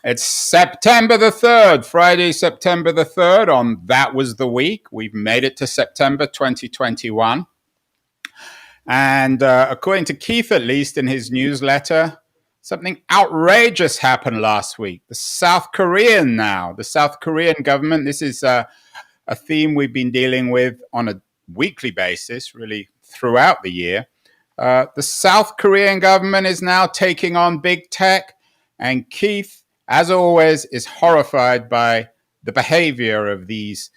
It's September the 3rd, Friday, September the 3rd. On That Was the Week. We've made it to September 2021. And according to Keith, at least in his newsletter, something outrageous happened last week. The South Korean government, this is a theme we've been dealing with on a weekly basis, really throughout the year. The South Korean government is now taking on big tech, and Keith, as always, is horrified by the behavior of these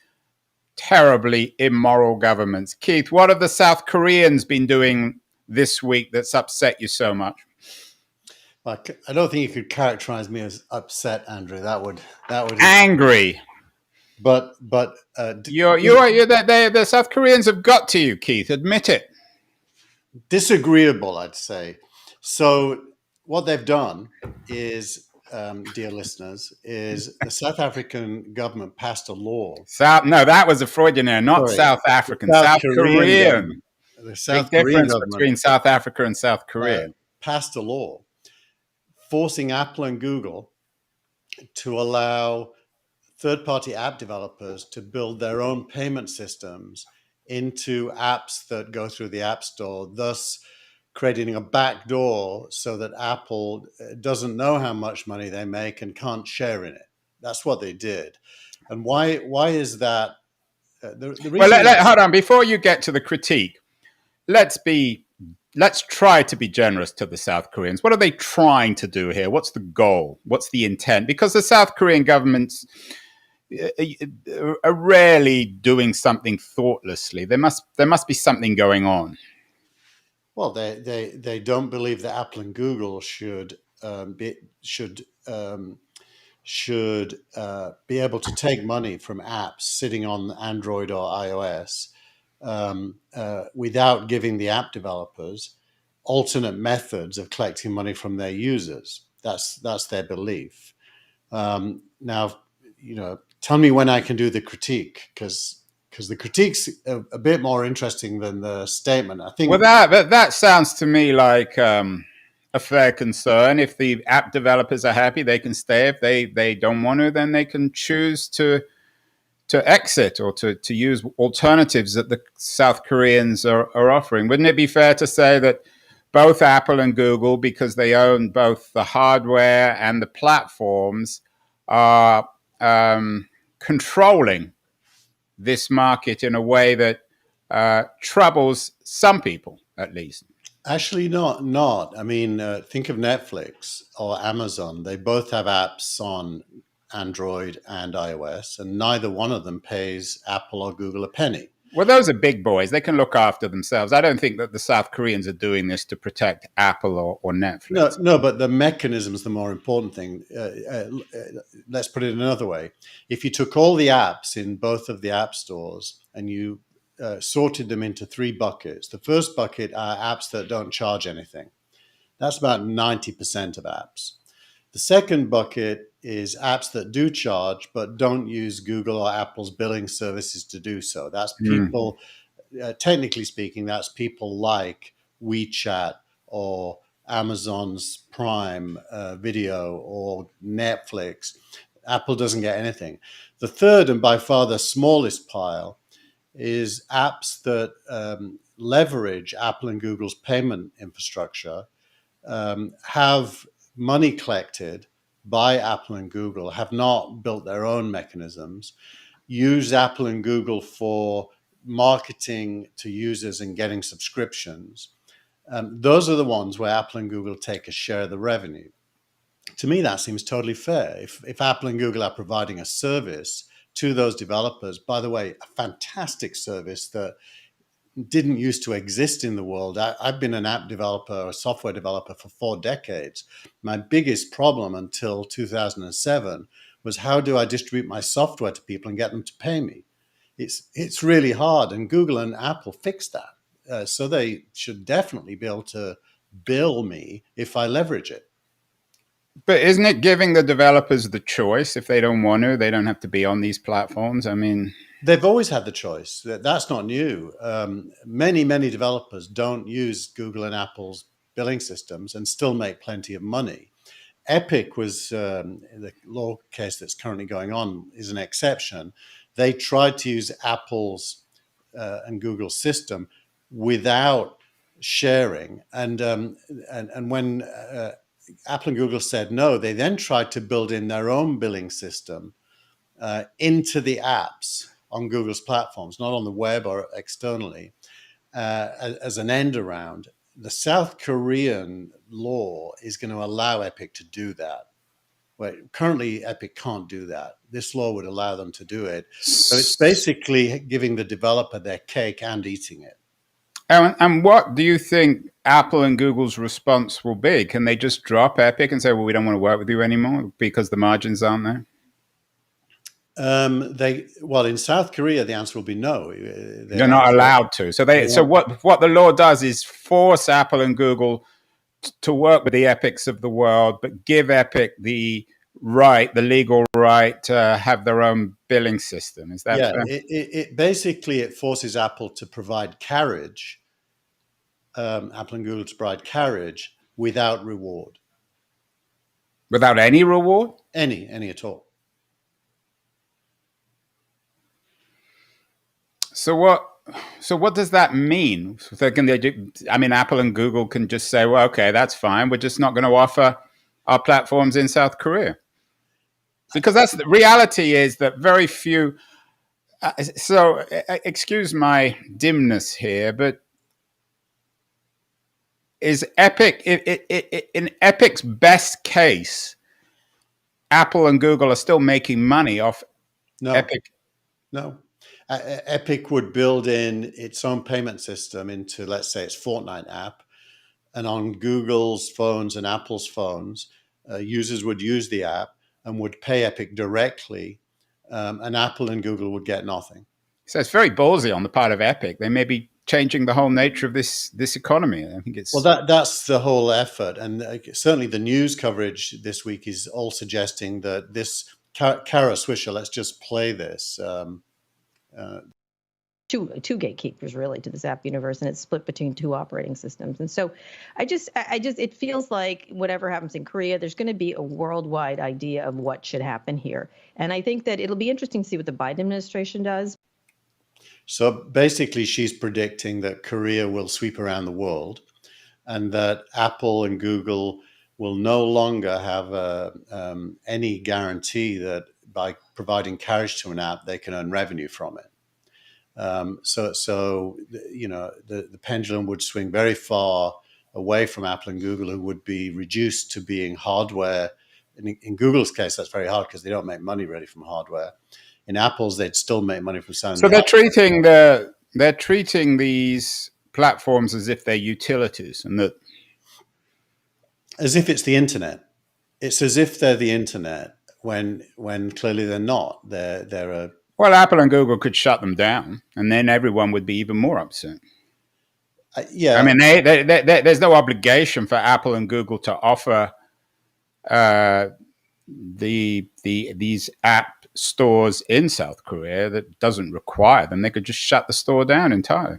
terribly immoral governments. Keith, what have the South Koreans been doing this week that's upset you so much? I don't think you could characterize me as upset, Andrew. That would angry. But the South Koreans have got to you, Keith. Admit it. Disagreeable, I'd say. So what they've done is, dear listeners, is the South African government passed a law. No, that was a Freudian error, not South African. South Korean. The South Big Korean difference between South Africa and South Korea. Passed a law forcing Apple and Google to allow third-party app developers to build their own payment systems into apps that go through the App Store, thus creating a backdoor so that Apple doesn't know how much money they make and can't share in it. That's what they did. And why is that? Hold on. Before you get to the critique, let's try to be generous to the South Koreans. What are they trying to do here? What's the goal? What's the intent? Because the South Korean governments are rarely doing something thoughtlessly. There must be something going on. Well, they don't believe that Apple and Google should be able to take money from apps sitting on Android or iOS without giving the app developers alternate methods of collecting money from their users. That's their belief. Now, tell me when I can do the critique, because the critique's a bit more interesting than the statement, I think. Well, that sounds to me like a fair concern. If the app developers are happy, they can stay. If they don't want to, then they can choose to exit or to use alternatives that the South Koreans are offering. Wouldn't it be fair to say that both Apple and Google, because they own both the hardware and the platforms, are controlling this market in a way that troubles some people, at least? Actually, not. I mean, think of Netflix or Amazon. They both have apps on Android and iOS, and neither one of them pays Apple or Google a penny. Well, those are big boys. They can look after themselves. I don't think that the South Koreans are doing this to protect Apple or Netflix. No, but the mechanism is the more important thing. Let's put it another way. If you took all the apps in both of the app stores and you sorted them into three buckets, the first bucket are apps that don't charge anything. That's about 90% of apps. The second bucket is apps that do charge but don't use Google or Apple's billing services to do so. That's people, technically speaking, that's people like WeChat or Amazon's Prime Video or Netflix. Apple doesn't get anything. The third, and by far the smallest pile, is apps that leverage Apple and Google's payment infrastructure, have money collected by Apple and Google, have not built their own mechanisms, use Apple and Google for marketing to users and getting subscriptions. Those are the ones where Apple and Google take a share of the revenue. To me, that seems totally fair. If Apple and Google are providing a service to those developers, by the way, a fantastic service that didn't used to exist in the world. I've been an app developer, a software developer for 4 decades. My biggest problem until 2007 was, how do I distribute my software to people and get them to pay me? It's really hard, and Google and Apple fixed that. So they should definitely be able to bill me if I leverage it. But isn't it giving the developers the choice? If they don't want to, they don't have to be on these platforms. I mean, they've always had the choice. That's not new. Many developers don't use Google and Apple's billing systems and still make plenty of money. Epic was the law case that's currently going on is an exception. They tried to use Apple's and Google's system without sharing, and when Apple and Google said no, they then tried to build in their own billing system into the apps on Google's platforms, not on the web or externally, as an end around. The South Korean law is going to allow Epic to do that. Well, currently, Epic can't do that. This law would allow them to do it. So it's basically giving the developer their cake and eating it. And what do you think Apple and Google's response will be? Can they just drop Epic and say, well, we don't want to work with you anymore because the margins aren't there? In South Korea, the answer will be no. They're not allowed to. So what the law does is force Apple and Google to work with the Epics of the world, but give Epic the legal right to have their own billing system. Is that fair? It basically forces Apple to provide carriage, Apple and Google to provide carriage without reward. Without any reward? Any at all. So what does that mean? Apple and Google can just say, well, okay, that's fine. We're just not going to offer our platforms in South Korea. Because that's the reality is that very few. Excuse my dimness here, but is Epic in Epic's best case, Apple and Google are still making money off Epic? No. Epic would build in its own payment system into, let's say, its Fortnite app, and on Google's phones and Apple's phones, users would use the app and would pay Epic directly, and Apple and Google would get nothing. So it's very ballsy on the part of Epic. They may be changing the whole nature of this economy. I think it's that's the whole effort, and certainly the news coverage this week is all suggesting that this Kara Swisher. Let's just play this. Two gatekeepers really to this app universe, and it's split between two operating systems. And so I just it feels like whatever happens in Korea, there's going to be a worldwide idea of what should happen here. And I think that it'll be interesting to see what the Biden administration does. So basically she's predicting that Korea will sweep around the world, and that Apple and Google will no longer have any guarantee that by providing carriage to an app, they can earn revenue from it. The pendulum would swing very far away from Apple and Google, who would be reduced to being hardware. In Google's case, that's very hard because they don't make money really from hardware. In Apple's, they'd still make money from selling. So they're treating these platforms as if they're utilities, and that as if it's the internet. It's as if they're the internet when clearly they're not. They're a Well, Apple and Google could shut them down, and then everyone would be even more upset. I mean, there's no obligation for Apple and Google to offer these app stores in South Korea. That doesn't require them. They could just shut the store down entirely.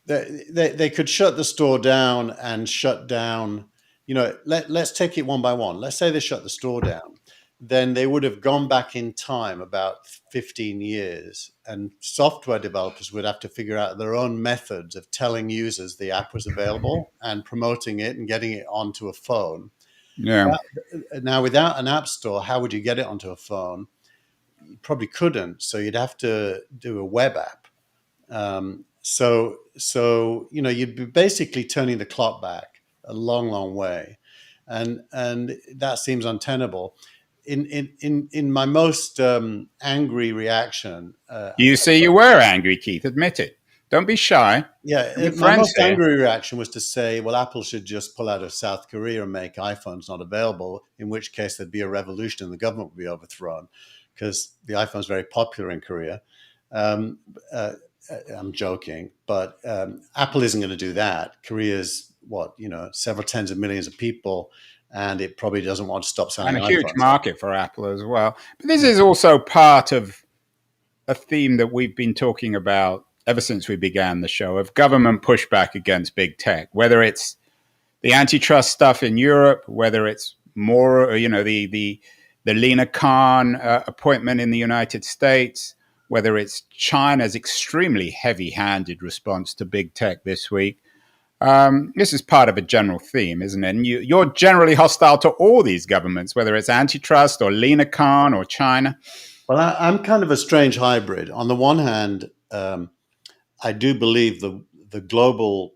They could shut the store down and shut down. Let's take it one by one. Let's say they shut the store down. Then they would have gone back in time about 15 years, and software developers would have to figure out their own methods of telling users the app was available and promoting it and getting it onto a phone. Yeah. Now, without an app store, how would you get it onto a phone? You probably couldn't. So you'd have to do a web app. You'd be basically turning the clock back a long, long way, and that seems untenable. In my most angry reaction, you were angry, Keith. Admit it. Don't be shy. Yeah, my most angry reaction was to say, well, Apple should just pull out of South Korea and make iPhones not available, in which case there'd be a revolution and the government would be overthrown, because the iPhone is very popular in Korea. I'm joking, but Apple isn't going to do that. Korea's several tens of millions of people, and it probably doesn't want to stop selling. And a huge market for Apple as well. But this is also part of a theme that we've been talking about ever since we began the show, of government pushback against big tech, whether it's the antitrust stuff in Europe, whether it's more, the Lena Khan appointment in the United States, whether it's China's extremely heavy-handed response to big tech this week. This is part of a general theme, isn't it? And you're generally hostile to all these governments, whether it's antitrust or Lena Khan or China. Well, I'm kind of a strange hybrid. On the one hand, I do believe the global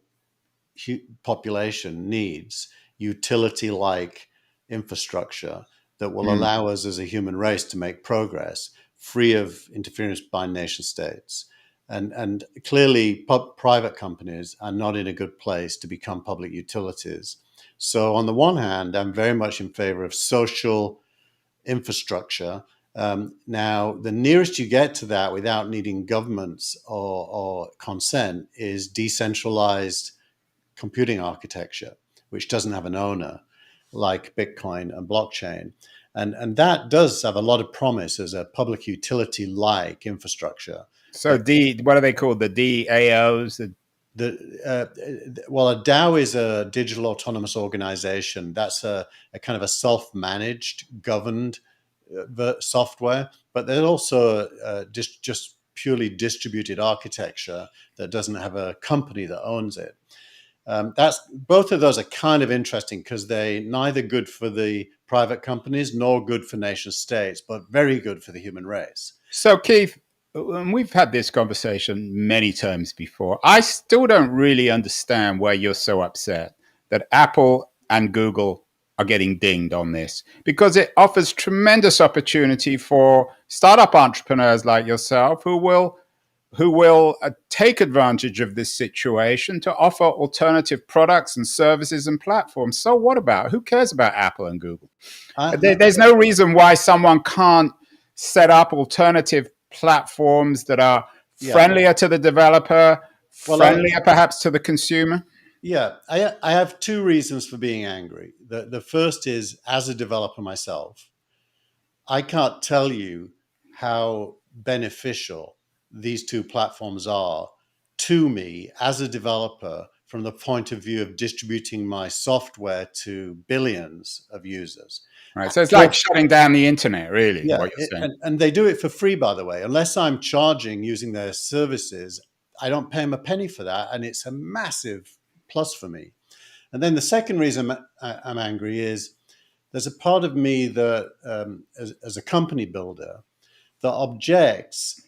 population needs utility-like infrastructure that will allow us as a human race to make progress free of interference by nation states. And clearly, private companies are not in a good place to become public utilities. So on the one hand, I'm very much in favor of social infrastructure. Now, the nearest you get to that without needing governments or consent is decentralized computing architecture, which doesn't have an owner, like Bitcoin and blockchain. And that does have a lot of promise as a public utility-like infrastructure. So what are they called? The DAOs? Well, a DAO is a digital autonomous organization. That's a kind of a self-managed, governed software, but there's also just purely distributed architecture that doesn't have a company that owns it. That's both of those are kind of interesting because they're neither good for the private companies nor good for nation states, but very good for the human race. So, Keith, we've had this conversation many times before. I still don't really understand why you're so upset that Apple and Google are getting dinged on this, because it offers tremendous opportunity for startup entrepreneurs like yourself who will take advantage of this situation to offer alternative products and services and platforms. So what about? Who cares about Apple and Google? There's no reason why someone can't set up alternative platforms that are friendlier to the developer, friendlier perhaps to the consumer. Yeah, I have two reasons for being angry. The first is, as a developer myself, I can't tell you how beneficial these two platforms are to me as a developer from the point of view of distributing my software to billions of users. Right. So it's like shutting down the internet, really, what you're saying. And they do it for free, by the way. Unless I'm charging using their services, I don't pay them a penny for that. And it's a massive plus for me. And then the second reason I'm angry is there's a part of me that, as a company builder, that objects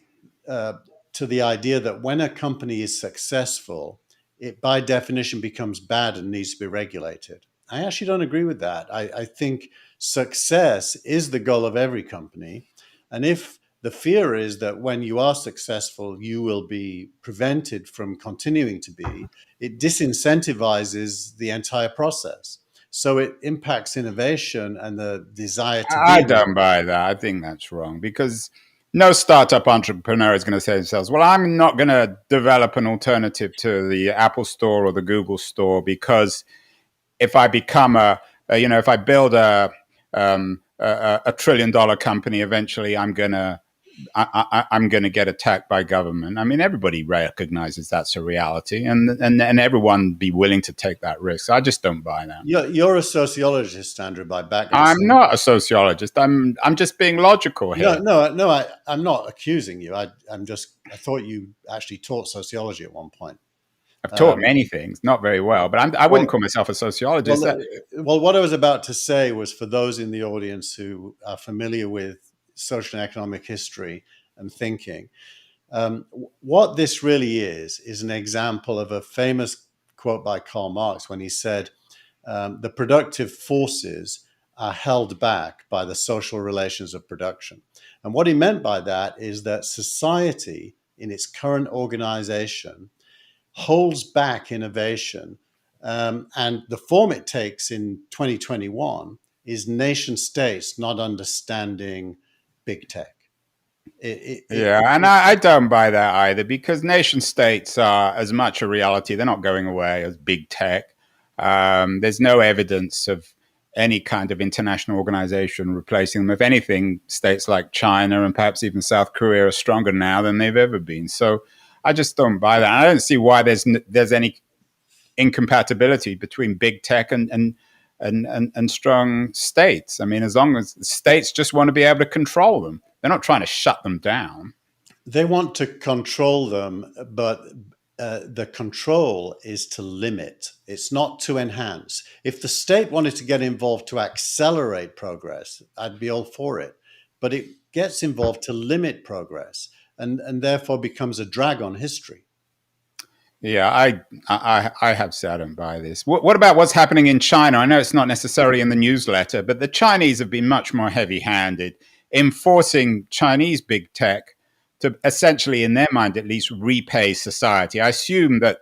to the idea that when a company is successful, it by definition becomes bad and needs to be regulated. I actually don't agree with that. I think success is the goal of every company. And if the fear is that when you are successful, you will be prevented from continuing to be, it disincentivizes the entire process. So it impacts innovation and the desire to be. I don't buy that. I think that's wrong, because no startup entrepreneur is going to say to themselves, well, I'm not going to develop an alternative to the Apple Store or the Google Store, because if I become if I build a $1 trillion company, eventually I'm going to get attacked by government. I mean, everybody recognizes that's a reality, and everyone be willing to take that risk. I just don't buy that. You're a sociologist, Andrew, by background. I'm not a sociologist. I'm just being logical here. No, I'm not accusing you. I thought you actually taught sociology at one point. I've taught many things, not very well, but I wouldn't call myself a sociologist. Well, what I was about to say was, for those in the audience who are familiar with social and economic history and thinking, what this really is an example of a famous quote by Karl Marx when he said, the productive forces are held back by the social relations of production. And what he meant by that is that society in its current organization holds back innovation. And the form it takes in 2021 is nation states not understanding big tech. I don't buy that either, because nation states are as much a reality. They're not going away as big tech. There's no evidence of any kind of international organization replacing them. If anything, states like China and perhaps even South Korea are stronger now than they've ever been. So I just don't buy that. I don't see why there's any incompatibility between big tech and and strong states. I mean, as long as the states just want to be able to control them, they're not trying to shut them down. They want to control them, but the control is to limit. It's not to enhance. If the state wanted to get involved to accelerate progress, I'd be all for it. But it gets involved to limit progress and therefore becomes a drag on history. Yeah, I have said I don't buy this. What about what's happening in China? I know it's not necessarily in the newsletter, but the Chinese have been much more heavy-handed in forcing Chinese big tech to essentially, in their mind at least, repay society. I assume that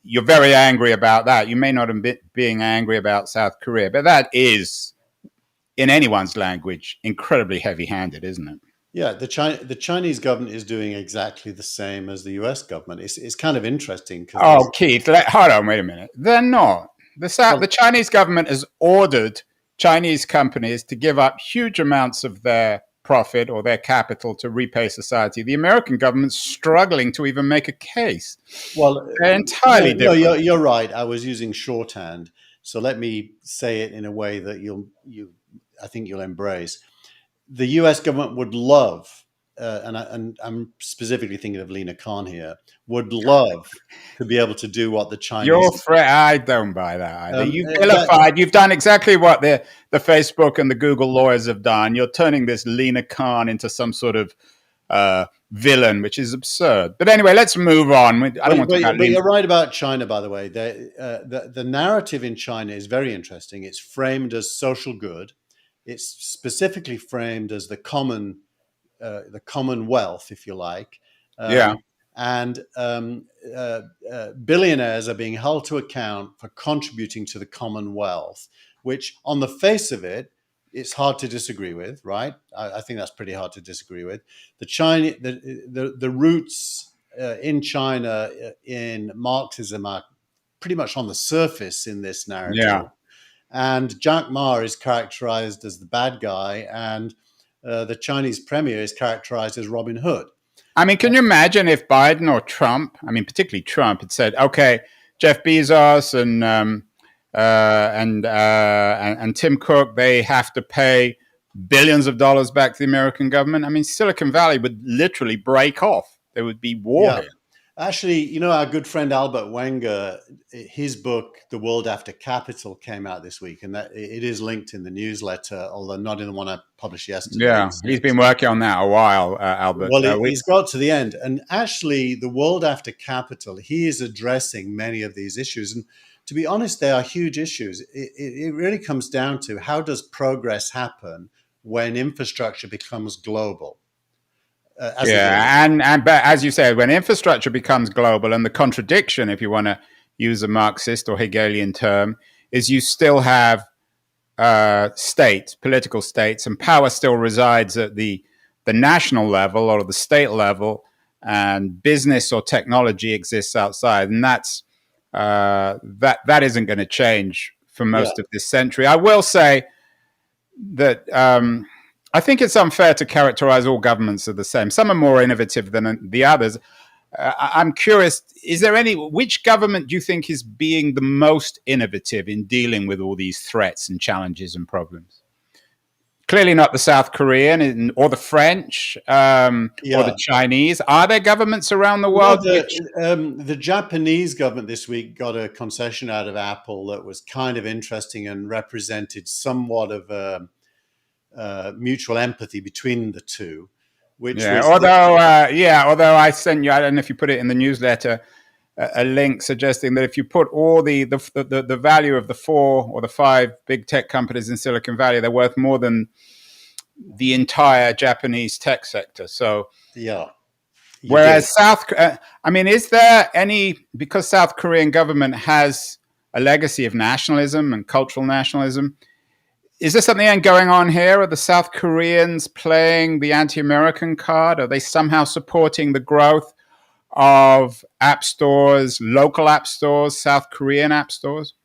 you're very angry about that. You may not have been being angry about South Korea, but that is, in anyone's language, incredibly heavy-handed, isn't it? Yeah, the Chinese government is doing exactly the same as the US government. It's kind of interesting because oh, Keith, hold on, wait a minute. They're not. The Chinese government has ordered Chinese companies to give up huge amounts of their profit or their capital to repay society. The American government's struggling to even make a case. Well, they're entirely different. No, you're right. I was using shorthand, so let me say it in a way that I think you'll embrace. The U.S. government would love, and I'm specifically thinking of Lena Khan here, would love to be able to do what the Chinese. I don't buy that either. You've vilified. You've done exactly what the Facebook and the Google lawyers have done. You're turning this Lena Khan into some sort of villain, which is absurd. But anyway, let's move on. I don't want to. But you're right about China, by the way. The narrative in China is very interesting. It's framed as social good. It's specifically framed as the commonwealth, if you like. And billionaires are being held to account for contributing to the commonwealth, which on the face of it, it's hard to disagree with, right? I think that's pretty hard to disagree with. The roots in China in Marxism are pretty much on the surface in this narrative. Yeah. And Jack Ma is characterized as the bad guy, and the Chinese premier is characterized as Robin Hood. I mean, can you imagine if Biden or Trump, I mean, particularly Trump, had said, okay, Jeff Bezos and Tim Cook, they have to pay billions of dollars back to the American government. I mean, Silicon Valley would literally break off. There would be war here. Actually, our good friend Albert Wenger, his book, The World After Capital, came out this week, and that it is linked in the newsletter, although not in the one I published yesterday. Yeah, he's been working on that a while, Albert. Well, he's got to the end. And actually, The World After Capital, he is addressing many of these issues. And to be honest, they are huge issues. It really comes down to how does progress happen when infrastructure becomes global? But as you said, when infrastructure becomes global, and the contradiction, if you want to use a Marxist or Hegelian term, is you still have states, political states, and power still resides at the national level or the state level, and business or technology exists outside, and that isn't going to change for most of this century. I will say that. I think it's unfair to characterize all governments as the same. Some are more innovative than the others. I'm curious, which government do you think is being the most innovative in dealing with all these threats and challenges and problems? Clearly not the South Korean or the French or the Chinese. Are there governments around the world? The Japanese government this week got a concession out of Apple that was kind of interesting and represented somewhat of mutual empathy between the two, although I sent you, I don't know if you put it in the newsletter, a link suggesting that if you put all the value of the 4 or the 5 big tech companies in Silicon Valley, they're worth more than the entire Japanese tech sector. So whereas is there any, because South Korean government has a legacy of nationalism and cultural nationalism, is there something going on here? Are the South Koreans playing the anti-American card? Are they somehow supporting the growth of app stores, local app stores, South Korean app stores?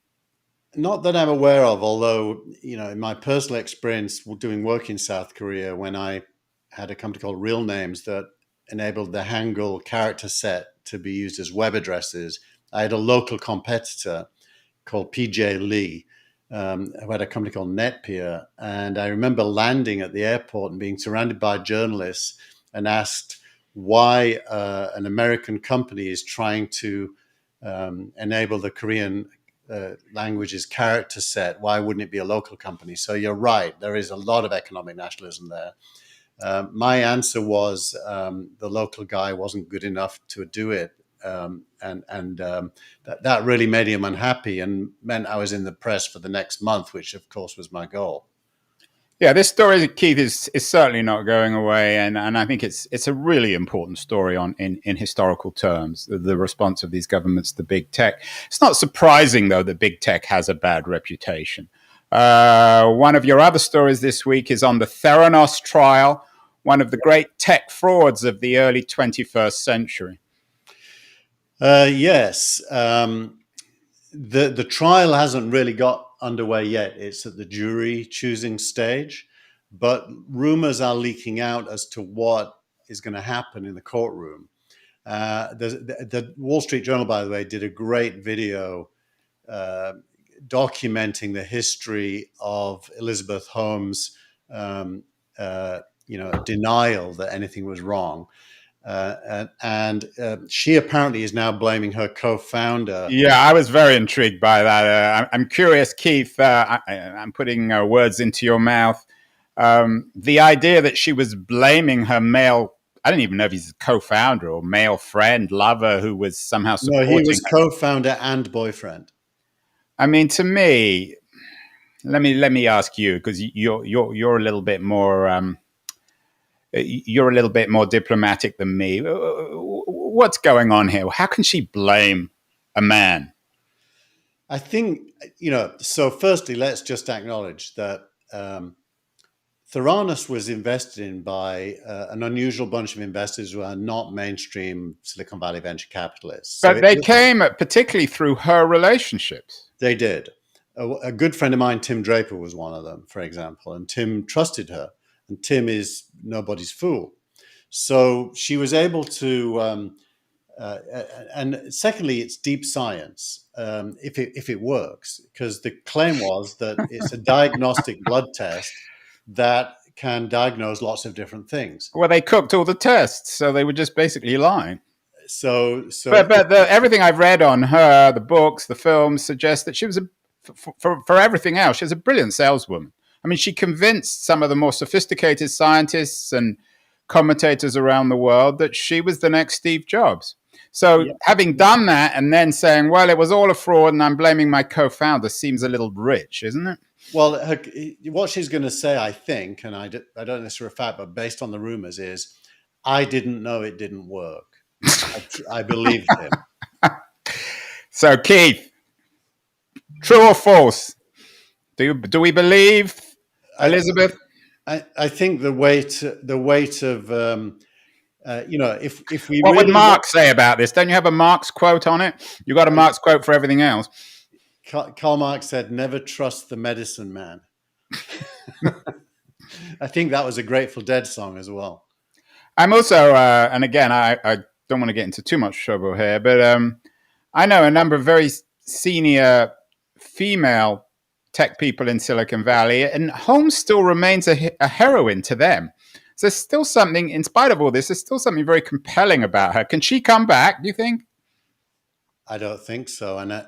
Not that I'm aware of, although, in my personal experience doing work in South Korea, when I had a company called Real Names that enabled the Hangul character set to be used as web addresses, I had a local competitor called PJ Lee, who had a company called Netpeer. And I remember landing at the airport and being surrounded by journalists and asked why an American company is trying to enable the Korean language's character set. Why wouldn't it be a local company? So you're right. There is a lot of economic nationalism there. My answer was the local guy wasn't good enough to do it. That really made him unhappy and meant I was in the press for the next month, which of course was my goal. Yeah, this story, Keith, is certainly not going away, and I think it's a really important story in historical terms. The response of these governments to big tech. It's not surprising though that big tech has a bad reputation. One of your other stories this week is on the Theranos trial, one of the great tech frauds of the early 21st century. Yes. The trial hasn't really got underway yet. It's at the jury choosing stage, but rumors are leaking out as to what is going to happen in the courtroom. The Wall Street Journal, by the way, did a great video documenting the history of Elizabeth Holmes' denial that anything was wrong. She apparently is now blaming her co-founder. Yeah, I was very intrigued by that. I'm curious, Keith. I'm putting words into your mouth. The idea that she was blaming her male, I don't even know if he's a co-founder or male friend, lover, who was somehow supporting No, he was her. co-founder and boyfriend. I mean, to me, let me ask you, because you're a little bit more you're a little bit more diplomatic than me. What's going on here? How can she blame a man? I think, so firstly, let's just acknowledge that Theranos was invested in by an unusual bunch of investors who are not mainstream Silicon Valley venture capitalists. But they came particularly through her relationships. They did. A good friend of mine, Tim Draper, was one of them, for example, and Tim trusted her. And Tim is nobody's fool. So she was able to, and secondly, it's deep science, if it works, because the claim was that it's a diagnostic blood test that can diagnose lots of different things. Well, they cooked all the tests, so they were just basically lying. But everything I've read on her, the books, the films, suggest that she was for everything else, she was a brilliant saleswoman. I mean, she convinced some of the more sophisticated scientists and commentators around the world that she was the next Steve Jobs. So having done that and then saying, well, it was all a fraud and I'm blaming my co-founder seems a little rich, isn't it? Well, what she's going to say, I think, and I don't know this for a fact, but based on the rumors is, I didn't know it didn't work. I believed him. So, Keith, true or false? Do we believe Elizabeth? I think the weight of if we what really would Marx say about this? Don't you have a Marx quote on it? You got a Marx quote for everything else. Karl Marx said, "Never trust the medicine man." I think that was a Grateful Dead song as well. I'm also, and again, I don't want to get into too much trouble here, but I know a number of very senior female tech people in Silicon Valley, and Holmes still remains a heroine to them. So there's still something, in spite of all this, there's still something very compelling about her. Can she come back, do you think? I don't think so. And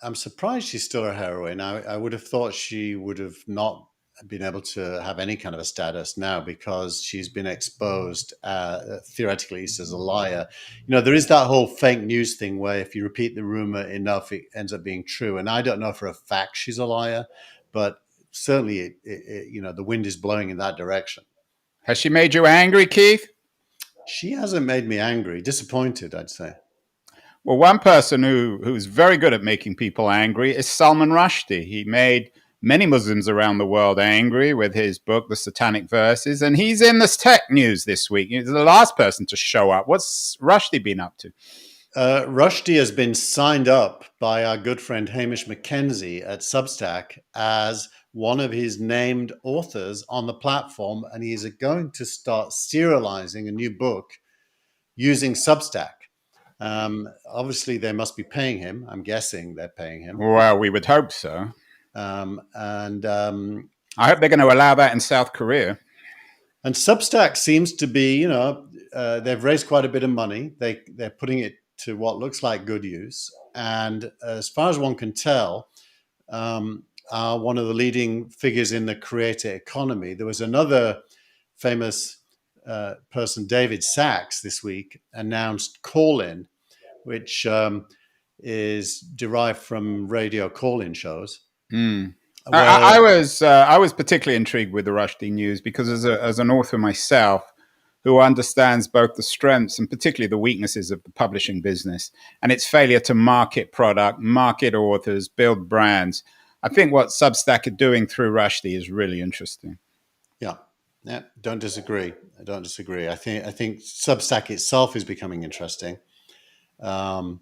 I'm surprised she's still a heroine. I would have thought she would have not been able to have any kind of a status now because she's been exposed, theoretically, at least as a liar. There is that whole fake news thing where if you repeat the rumor enough, it ends up being true. And I don't know for a fact she's a liar, but certainly, the wind is blowing in that direction. Has she made you angry, Keith? She hasn't made me angry. Disappointed, I'd say. Well, one person who's very good at making people angry is Salman Rushdie. He made many Muslims around the world angry with his book, The Satanic Verses, and he's in this tech news this week. He's the last person to show up. What's Rushdie been up to? Rushdie has been signed up by our good friend Hamish McKenzie at Substack as one of his named authors on the platform, and he's going to start serializing a new book using Substack. Obviously, they must be paying him. I'm guessing they're paying him. Well, we would hope so. And I hope they're going to allow that in South Korea. And Substack seems to be, they've raised quite a bit of money. They're putting it to what looks like good use. And as far as one can tell, are one of the leading figures in the creator economy. There was another famous person, David Sachs, this week announced Call-In, which is derived from radio call-in shows. I was particularly intrigued with the Rushdie news because as an author myself, who understands both the strengths and particularly the weaknesses of the publishing business and its failure to market product, market authors, build brands, I think what Substack are doing through Rushdie is really interesting. Yeah, don't disagree. I don't disagree. I think Substack itself is becoming interesting. But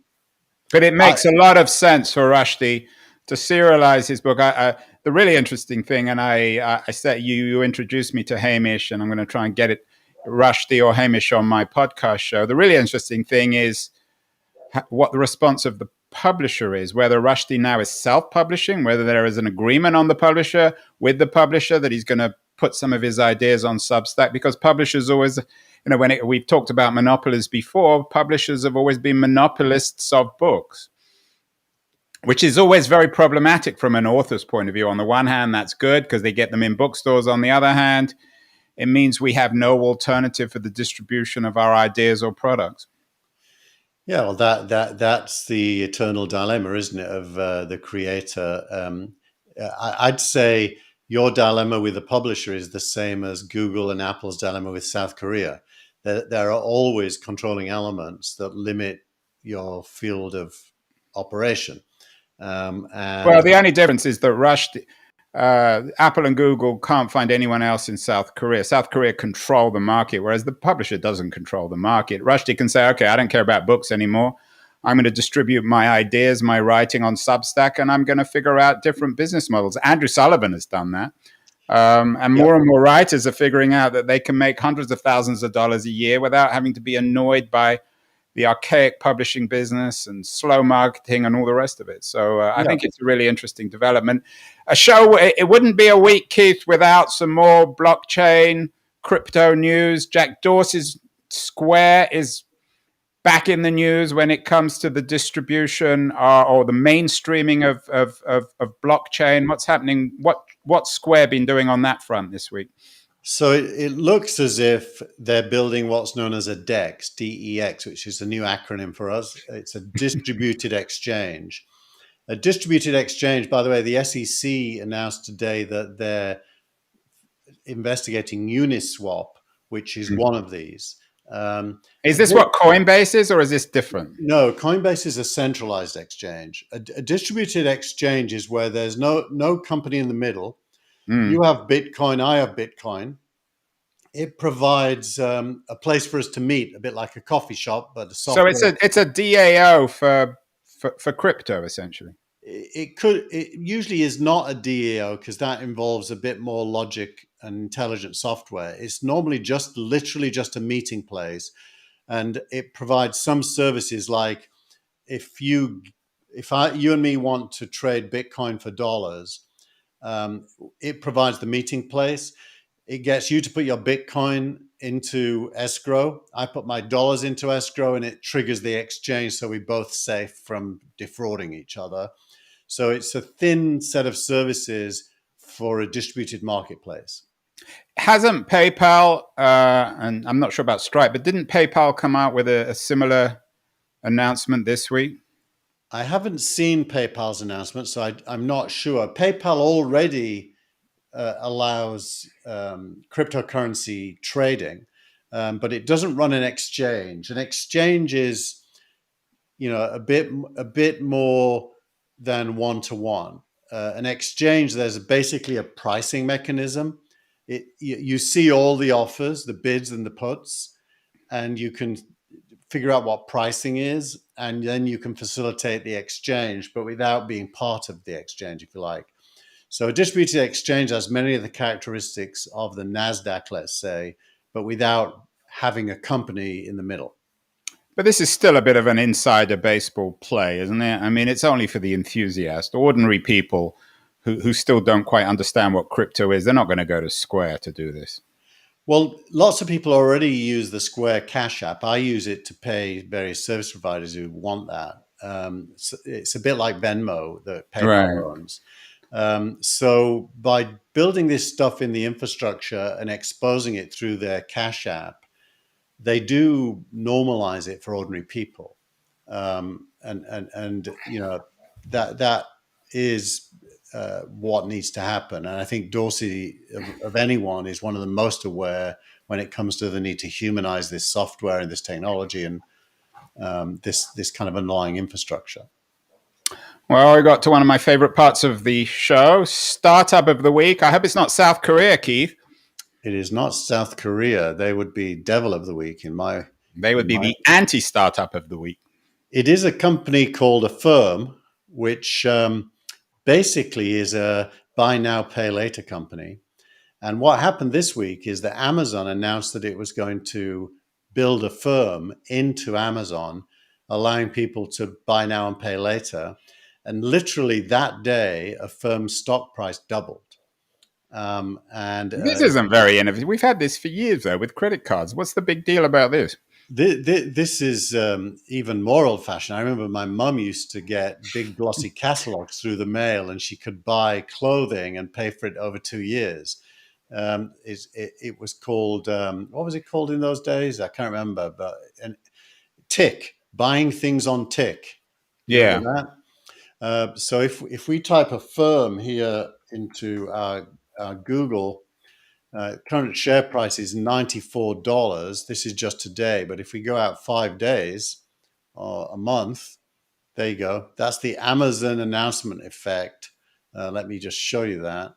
it makes a lot of sense for Rushdie to serialize his book. The really interesting thing, and I said you introduced me to Hamish, and I'm going to try and get it Rushdie or Hamish on my podcast show. The really interesting thing is what the response of the publisher is, whether Rushdie now is self-publishing, whether there is an agreement on the publisher with the publisher that he's going to put some of his ideas on Substack, because publishers always, we've talked about monopolies before, publishers have always been monopolists of books, which is always very problematic from an author's point of view. On the one hand, that's good because they get them in bookstores. On the other hand, it means we have no alternative for the distribution of our ideas or products. Yeah, well, that's the eternal dilemma, isn't it, of the creator? I'd say your dilemma with the publisher is the same as Google and Apple's dilemma with South Korea. There are always controlling elements that limit your field of operation. Well, the only difference is that Rushdie, Apple and Google can't find anyone else in South Korea. South Korea control the market, whereas the publisher doesn't control the market. Rushdie can say, okay, I don't care about books anymore. I'm going to distribute my ideas, my writing on Substack, and I'm going to figure out different business models. Andrew Sullivan has done that. And more writers are figuring out that they can make hundreds of thousands of dollars a year without having to be annoyed by the archaic publishing business and slow marketing and all the rest of it. So I think it's a really interesting development. A show, it wouldn't be a week, Keith, without some more blockchain, crypto news. Jack Dorsey's Square is back in the news when it comes to the distribution or the mainstreaming of blockchain. What's happening? What's Square been doing on that front this week? So it looks as if they're building what's known as a DEX, DEX, which is a new acronym for us. It's a distributed exchange. A distributed exchange, by the way, the SEC announced today that they're investigating Uniswap, which is one of these. Is this what Coinbase is, or is this different? No, Coinbase is a centralized exchange. A distributed exchange is where there's no company in the middle. You have Bitcoin, I have Bitcoin. It provides a place for us to meet, a bit like a coffee shop, but so it's a DAO for crypto, essentially. It usually is not a DAO because that involves a bit more logic and intelligent software. It's normally literally just a meeting place, and it provides some services like if you and me want to trade Bitcoin for dollars. It provides the meeting place. It gets you to put your Bitcoin into escrow. I put my dollars into escrow, and it triggers the exchange, so we're both safe from defrauding each other. So it's a thin set of services for a distributed marketplace. Hasn't PayPal, and I'm not sure about Stripe, but didn't PayPal come out with a similar announcement this week? I haven't seen PayPal's announcement, so I'm not sure. PayPal already allows cryptocurrency trading, but it doesn't run an exchange. An exchange is, a bit more than one-to-one. An exchange, there's basically a pricing mechanism. You see all the offers, the bids and the puts, and you can figure out what pricing is, and then you can facilitate the exchange, but without being part of the exchange, if you like. So a distributed exchange has many of the characteristics of the NASDAQ, let's say, but without having a company in the middle. But this is still a bit of an insider baseball play, isn't it? I mean, it's only for the enthusiast. Ordinary people who still don't quite understand what crypto is, they're not going to go to Square to do this. Well, lots of people already use the Square Cash app. I use it to pay various service providers who want that. It's a bit like Venmo that PayPal Right. owns. So by building this stuff in the infrastructure and exposing it through their Cash app, they do normalize it for ordinary people. And you know, that is what needs to happen. And I think Dorsey, of anyone, is one of the most aware when it comes to the need to humanize this software and this technology and this kind of underlying infrastructure. Well, we got to one of my favorite parts of the show, Startup of the Week. I hope it's not South Korea, Keith. It is not South Korea. They would be Devil of the Week in my. They would be the anti-startup of the week. It is a company called Affirm, which basically is a buy now, pay later company. And what happened this week is that Amazon announced that it was going to build Affirm into Amazon, allowing people to buy now and pay later. And literally that day, Affirm's stock price doubled. This isn't very innovative. We've had this for years, though, with credit cards. What's the big deal about this? This is even more old-fashioned. I remember my mum used to get big glossy catalogs through the mail, and she could buy clothing and pay for it over 2 years. It was called, what was it called in those days? I can't remember, but Tick, buying things on Tick. Yeah. So if we type Affirm here into our Google, current share price is $94. This is just today, but if we go out 5 days or a month, there you go. That's the Amazon announcement effect. Let me just show you that.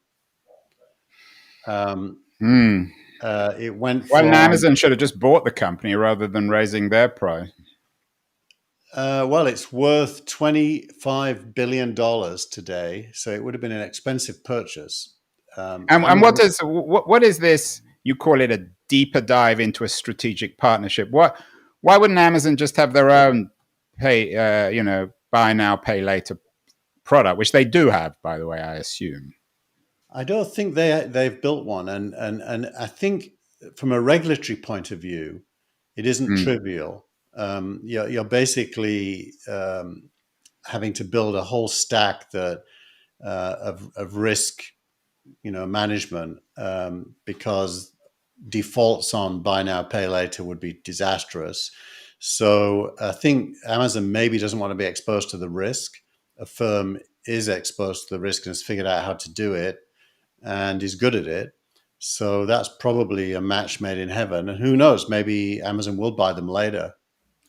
It went from... Well, Amazon should have just bought the company rather than raising their price. Well, it's worth $25 billion today, so it would have been an expensive purchase. And what is this? You call it a deeper dive into a strategic partnership. Why wouldn't Amazon just have their own buy now, pay later product, which they do have, by the way, I assume? I don't think they've built one, and I think from a regulatory point of view, it isn't trivial. You're basically having to build a whole stack that of risk, management, because defaults on buy now, pay later would be disastrous. So I think Amazon maybe doesn't want to be exposed to the risk. Affirm is exposed to the risk and has figured out how to do it and is good at it. So that's probably a match made in heaven. And who knows, maybe Amazon will buy them later.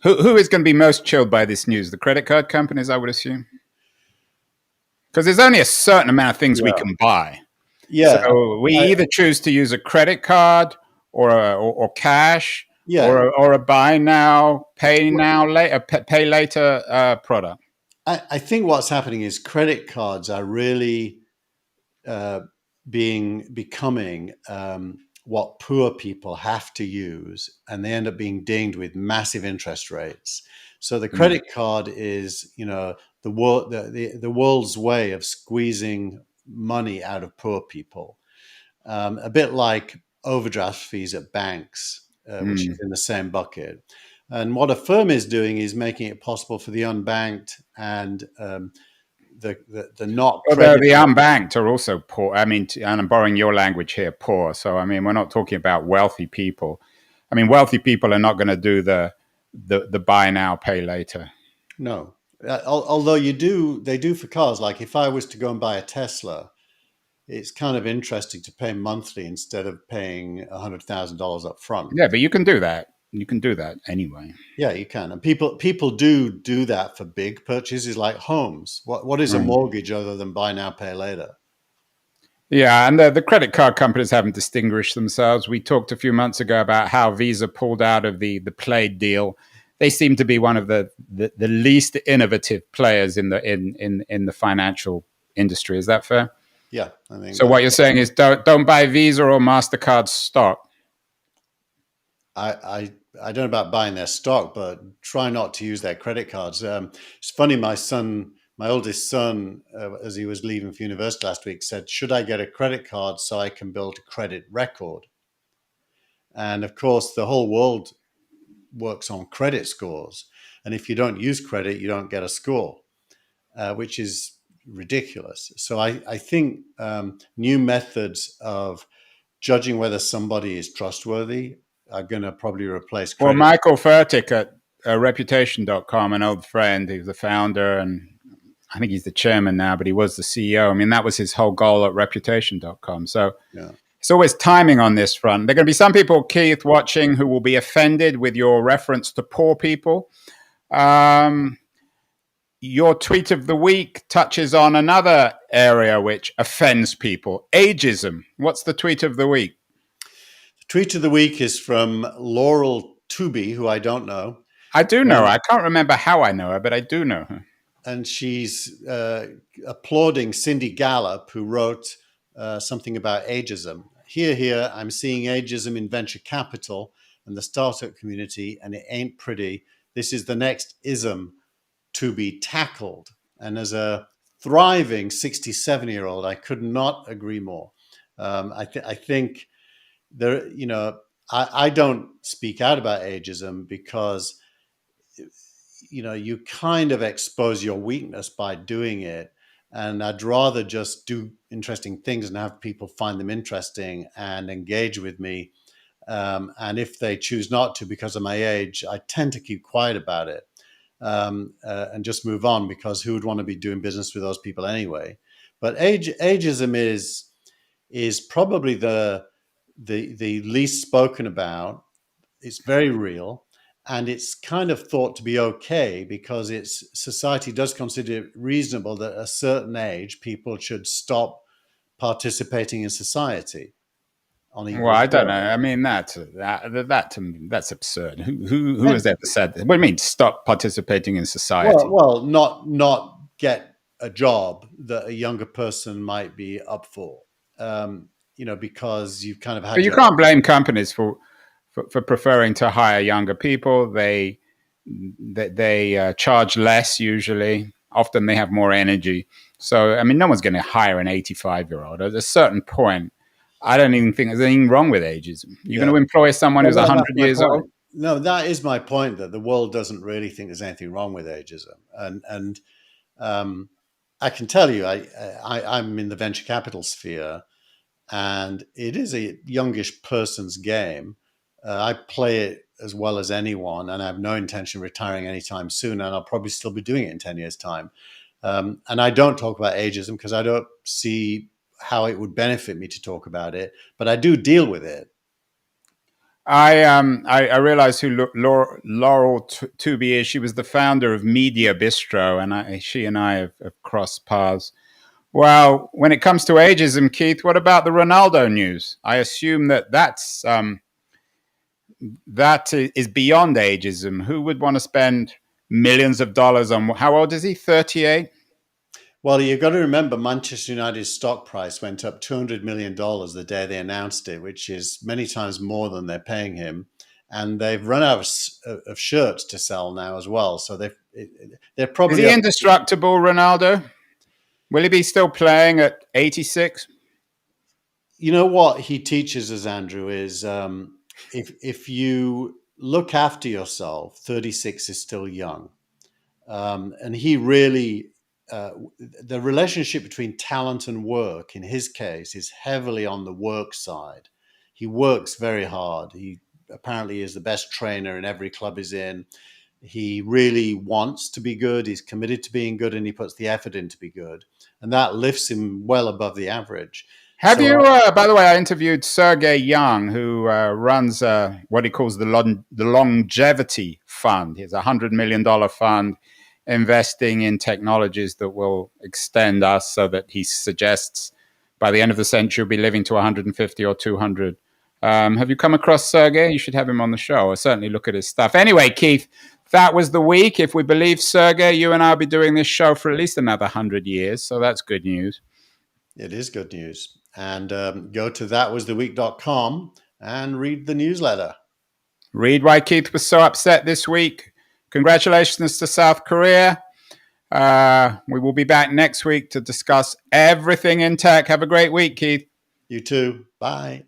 Who is going to be most chilled by this news? The credit card companies, I would assume? Because there's only a certain amount of things we can buy. Yeah. So we either choose to use a credit card or cash or a buy now, pay now, pay later product. I think what's happening is credit cards are really becoming what poor people have to use, and they end up being dinged with massive interest rates. So the credit card is, the world's way of squeezing money out of poor people, a bit like overdraft fees at banks, which is in the same bucket. And what Affirm is doing is making it possible for the unbanked and the not Although the unbanked are also poor. I mean, and I'm borrowing your language here, poor. So I mean, we're not talking about wealthy people. I mean, wealthy people are not going to do the buy now, pay later. No, although they do for cars. Like if I was to go and buy a Tesla, it's kind of interesting to pay monthly instead of paying $100,000 up front. Yeah, but you can do that. You can do that anyway. Yeah, you can. And people do that for big purchases like homes. What is a mortgage other than buy now, pay later? Yeah, and the credit card companies haven't distinguished themselves. We talked a few months ago about how Visa pulled out of the Plaid deal. They seem to be one of the least innovative players in the financial industry. Is that fair? Yeah, I think so. What you're saying is don't buy Visa or MasterCard stock. I don't know about buying their stock, but try not to use their credit cards. It's funny, my son my oldest son, as he was leaving for university last week, said, "Should I get a credit card so I can build a credit record?" And of course, the whole world works on credit scores. And if you don't use credit, you don't get a score, which is ridiculous. So I think new methods of judging whether somebody is trustworthy are going to probably replace Well, credit. Michael Furtick at Reputation.com, an old friend, he's the founder, and I think he's the chairman now, but he was the CEO. I mean, that was his whole goal at Reputation.com. So Yeah. it's always timing on this front. There are going to be some people, Keith, watching who will be offended with your reference to poor people. Your tweet of the week touches on another area which offends people, ageism. What's the tweet of the week? The tweet of the week is from Laurel Tooby, who I don't know. I do know her. I can't remember how I know her, but I do know her. And she's applauding Cindy Gallup, who wrote something about ageism. Here, I'm seeing ageism in venture capital and the startup community, and it ain't pretty. This is the next ism to be tackled. And as a thriving 67-year-old, I could not agree more. I think there, I don't speak out about ageism because, you kind of expose your weakness by doing it. And I'd rather just do interesting things and have people find them interesting and engage with me. And if they choose not to because of my age, I tend to keep quiet about it. And just move on, because who would want to be doing business with those people anyway? But ageism is probably the least spoken about. It's very real, and it's kind of thought to be okay because society does consider it reasonable that at a certain age people should stop participating in society. Well, I don't know. I mean, that to me, that's absurd. Who has ever said that? What do you mean, stop participating in society? Well, not get a job that a younger person might be up for, because you've kind of had. But you can't blame companies for preferring to hire younger people. They charge less usually. Often they have more energy. So, I mean, no one's going to hire an 85-year-old. At a certain point, I don't even think there's anything wrong with ageism. You're going to employ someone who's 100 years old? No, that is my point, that the world doesn't really think there's anything wrong with ageism. And I can tell you, I'm in the venture capital sphere, and it is a youngish person's game. I play it as well as anyone, and I have no intention of retiring anytime soon, and I'll probably still be doing it in 10 years' time. And I don't talk about ageism because I don't see how it would benefit me to talk about it, but I do deal with it. I realized who Laurel Tooby is. She was the founder of Media Bistro, and she and I have crossed paths. Well, when it comes to ageism, Keith, what about the Ronaldo news? I assume that is beyond ageism. Who would want to spend millions of dollars on? How old is he? 38. Well, you've got to remember Manchester United's stock price went up $200 million the day they announced it, which is many times more than they're paying him. And they've run out of shirts to sell now as well. So they're probably... Is he indestructible, Ronaldo? Will he be still playing at 86? You know what he teaches us, Andrew, is if you look after yourself, 36 is still young. And he really... the relationship between talent and work, in his case, is heavily on the work side. He works very hard. He apparently is the best trainer in every club he's in. He really wants to be good. He's committed to being good, and he puts the effort in to be good. And that lifts him well above the average. By the way, I interviewed Sergey Young, who runs what he calls the longevity fund. He has a $100 million fund investing in technologies that will extend us, so that he suggests by the end of the century we'll be living to 150 or 200. Have you come across Sergey? You should have him on the show, or certainly look at his stuff. Anyway, Keith, that was the week. If we believe Sergey, you and I will be doing this show for at least another 100 years, so that's good news. It is good news. And go to thatwastheweek.com and read the newsletter. Read why Keith was so upset this week. Congratulations to South Korea. We will be back next week to discuss everything in tech. Have a great week, Keith. You too. Bye.